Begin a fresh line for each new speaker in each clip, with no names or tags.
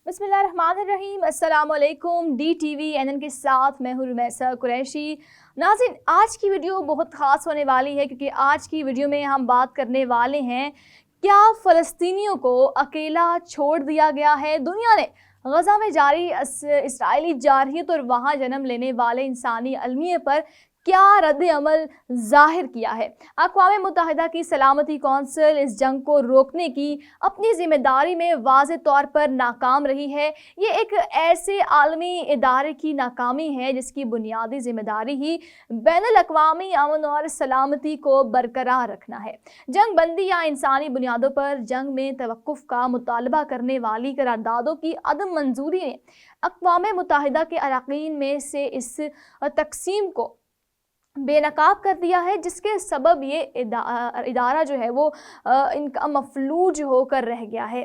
بسم اللہ الرحمن الرحیم، السلام علیکم۔ ڈی ٹی وی این کے ساتھ میں ہوں رمیسہ قریشی۔ ناظرین، آج کی ویڈیو بہت خاص ہونے والی ہے کیونکہ آج کی ویڈیو میں ہم بات کرنے والے ہیں کیا فلسطینیوں کو اکیلا چھوڑ دیا گیا ہے؟ دنیا نے غزہ میں جاری اسرائیلی جارحیت اور وہاں جنم لینے والے انسانی المیے پر کیا رد عمل ظاہر کیا ہے؟ اقوام متحدہ کی سلامتی کونسل اس جنگ کو روکنے کی اپنی ذمہ داری میں واضح طور پر ناکام رہی ہے۔ یہ ایک ایسے عالمی ادارے کی ناکامی ہے جس کی بنیادی ذمہ داری ہی بین الاقوامی امن اور سلامتی کو برقرار رکھنا ہے۔ جنگ بندی یا انسانی بنیادوں پر جنگ میں توقف کا مطالبہ کرنے والی قراردادوں کی عدم منظوری نے اقوام متحدہ کے اراکین میں سے اس تقسیم کو بے نقاب کر دیا ہے، جس کے سبب یہ ادارہ جو ہے وہ ان کا مفلوج ہو کر رہ گیا ہے۔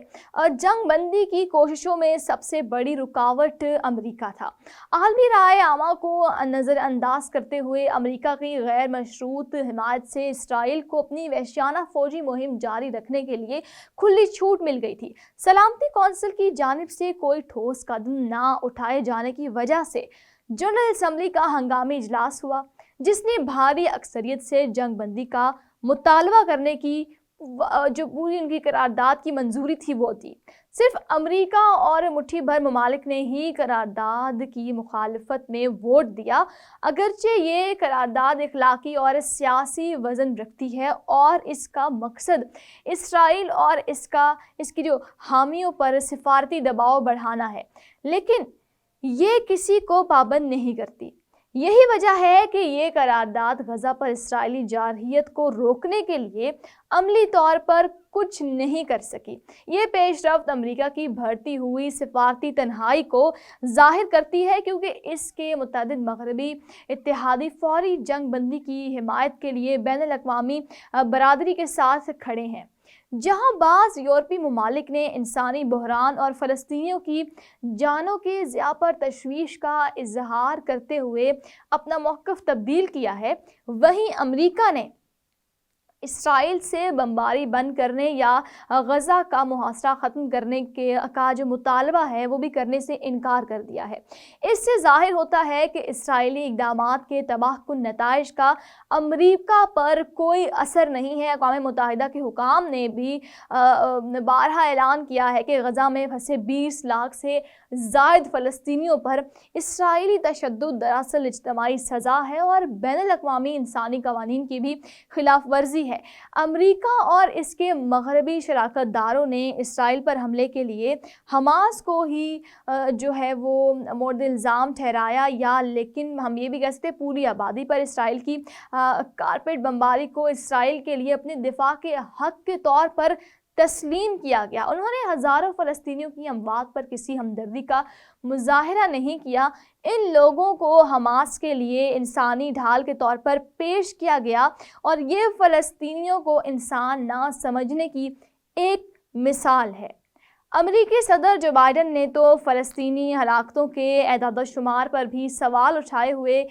جنگ بندی کی کوششوں میں سب سے بڑی رکاوٹ امریکہ تھا۔ عالمی رائے عامہ کو نظر انداز کرتے ہوئے امریکہ کی غیر مشروط حمایت سے اسرائیل کو اپنی وحشیانہ فوجی مہم جاری رکھنے کے لیے کھلی چھوٹ مل گئی تھی۔ سلامتی کونسل کی جانب سے کوئی ٹھوس قدم نہ اٹھائے جانے کی وجہ سے جنرل اسمبلی کا ہنگامی اجلاس ہوا، جس نے بھاری اکثریت سے جنگ بندی کا مطالبہ کرنے کی جو پوری ان کی قرارداد کی منظوری تھی وہ دی۔ صرف امریکہ اور مٹھی بھر ممالک نے ہی قرارداد کی مخالفت میں ووٹ دیا، اگرچہ یہ قرارداد اخلاقی اور سیاسی وزن رکھتی ہے اور اس کا مقصد اسرائیل اور اس کی جو حامیوں پر سفارتی دباؤ بڑھانا ہے، لیکن یہ کسی کو پابند نہیں کرتی۔ یہی وجہ ہے کہ یہ قرارداد غزہ پر اسرائیلی جارحیت کو روکنے کے لیے عملی طور پر کچھ نہیں کر سکی۔ یہ پیش رفت امریکہ کی بڑھتی ہوئی سفارتی تنہائی کو ظاہر کرتی ہے، کیونکہ اس کے متعدد مغربی اتحادی فوری جنگ بندی کی حمایت کے لیے بین الاقوامی برادری کے ساتھ کھڑے ہیں۔ جہاں بعض یورپی ممالک نے انسانی بحران اور فلسطینیوں کی جانوں کے ضیاع پر تشویش کا اظہار کرتے ہوئے اپنا موقف تبدیل کیا ہے، وہیں امریکہ نے اسرائیل سے بمباری بند کرنے یا غزہ کا محاصرہ ختم کرنے کا جو مطالبہ ہے وہ بھی کرنے سے انکار کر دیا ہے۔ اس سے ظاہر ہوتا ہے کہ اسرائیلی اقدامات کے تباہ کن نتائج کا امریکہ پر کوئی اثر نہیں ہے۔ اقوام متحدہ کے حکام نے بھی بارہا اعلان کیا ہے کہ غزہ میں پھنسے 20 لاکھ سے زائد فلسطینیوں پر اسرائیلی تشدد دراصل اجتماعی سزا ہے اور بین الاقوامی انسانی قوانین کی بھی خلاف ورزی ہے۔ امریکہ اور اس کے مغربی شراکت داروں نے اسرائیل پر حملے کے لیے حماس کو ہی جو ہے وہ مورد الزام ٹھہرایا، یا لیکن ہم یہ بھی کہہ سکتے پوری آبادی پر اسرائیل کی کارپیٹ بمباری کو اسرائیل کے لیے اپنے دفاع کے حق کے طور پر تسلیم کیا گیا۔ انہوں نے ہزاروں فلسطینیوں کی اموات پر کسی ہمدردی کا مظاہرہ نہیں کیا۔ ان لوگوں کو حماس کے لیے انسانی ڈھال کے طور پر پیش کیا گیا اور یہ فلسطینیوں کو انسان نہ سمجھنے کی ایک مثال ہے۔ امریکی صدر جو بائیڈن نے تو فلسطینی ہلاکتوں کے اعداد و شمار پر بھی سوال اٹھائے ہوئے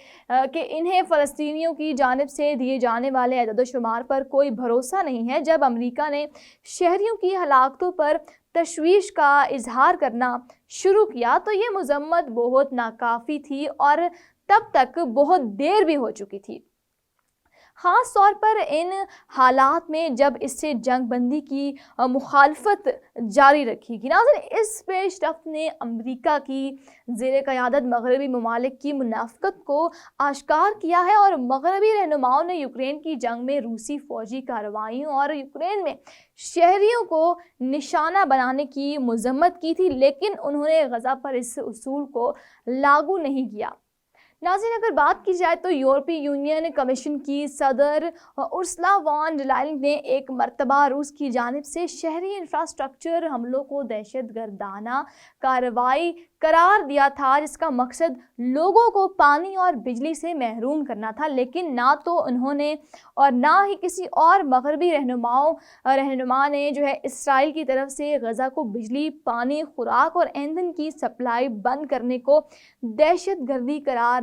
کہ انہیں فلسطینیوں کی جانب سے دیے جانے والے اعداد و شمار پر کوئی بھروسہ نہیں ہے، جب امریکہ نے شہریوں کی ہلاکتوں پر تشویش کا اظہار کرنا شروع کیا تو یہ مذمت بہت ناکافی تھی اور تب تک بہت دیر بھی ہو چکی تھی، خاص طور پر ان حالات میں جب اس سے جنگ بندی کی مخالفت جاری رکھی گی۔ ناظرین، اس پیش رفت نے امریکہ کی زیر قیادت مغربی ممالک کی منافقت کو آشکار کیا ہے اور مغربی رہنماؤں نے یوکرین کی جنگ میں روسی فوجی کارروائیوں اور یوکرین میں شہریوں کو نشانہ بنانے کی مذمت کی تھی، لیکن انہوں نے غزہ پر اس اصول کو لاگو نہیں کیا۔ ناظرین، اگر بات کی جائے تو یورپی یونین کمیشن کی صدر ارسلا وان ڈر لائن نے ایک مرتبہ روس کی جانب سے شہری انفراسٹرکچر حملوں کو دہشت گردانہ کارروائی قرار دیا تھا، جس کا مقصد لوگوں کو پانی اور بجلی سے محروم کرنا تھا، لیکن نہ تو انہوں نے اور نہ ہی کسی اور مغربی رہنما نے جو ہے اسرائیل کی طرف سے غزہ کو بجلی، پانی، خوراک اور ایندھن کی سپلائی بند کرنے کو دہشت گردی قرار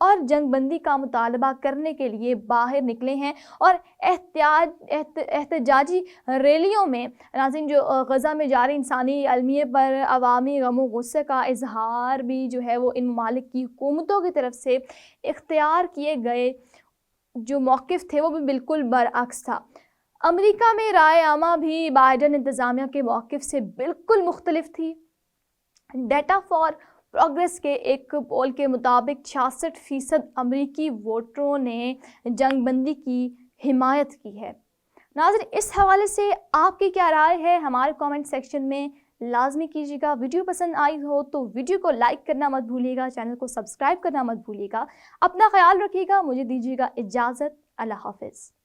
اور جنگ بندی کا مطالبہ کرنے کے لیے باہر نکلے ہیں اور احتجاجی ریلیوں میں ناظرین جو غزہ میں جاری انسانی المیے پر عوامی غم و غصے کا اظہار بھی جو ہے وہ ان ممالک کی حکومتوں کی طرف سے اختیار کیے گئے جو موقف تھے وہ بھی بالکل برعکس تھا۔ امریکہ میں رائے عامہ بھی بائیڈن انتظامیہ کے موقف سے بالکل مختلف تھی۔ ڈیٹا فار پروگریس کے ایک پول کے مطابق 66% امریکی ووٹروں نے جنگ بندی کی حمایت کی ہے۔ ناظرین اس حوالے سے آپ کی کیا رائے ہے ہمارے کامنٹ سیکشن میں لازمی کیجیے گا۔ ویڈیو پسند آئی ہو تو ویڈیو کو لائک کرنا مت بھولیے گا، چینل کو سبسکرائب کرنا مت بھولیے گا۔ اپنا خیال رکھیے گا، مجھے دیجیے گا اجازت، اللہ حافظ۔